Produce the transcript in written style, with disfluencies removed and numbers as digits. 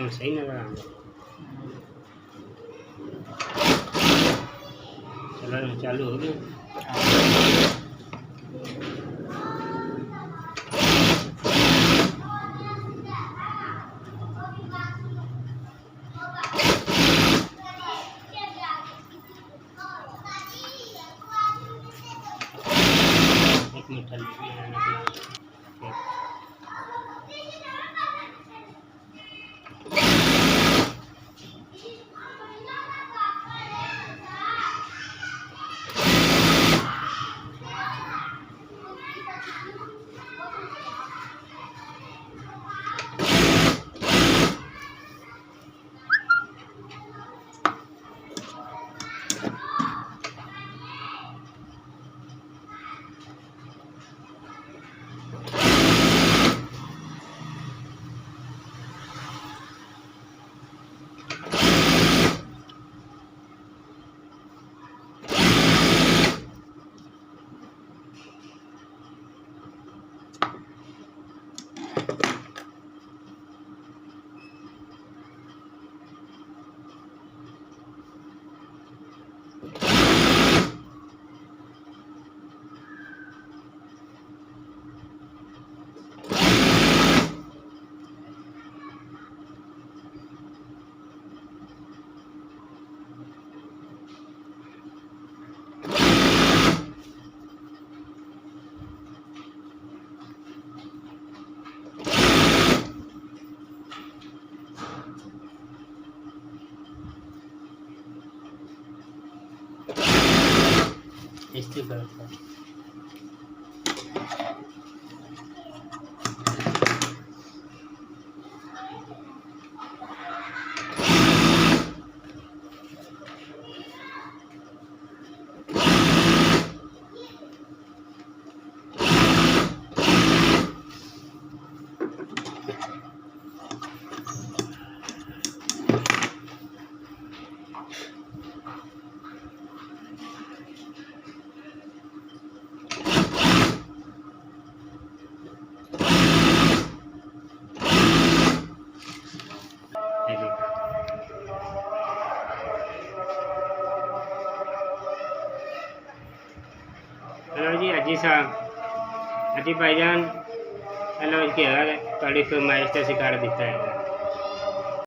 सही नजर आ रहा। चलो चालू हो गया। एक मिनट इससे करता है। हेलो जी अजी साहब, अजी भाईजान हेलो जी, क्या हाल है? थोड़ी फरमाइश तो सिखा दिता है।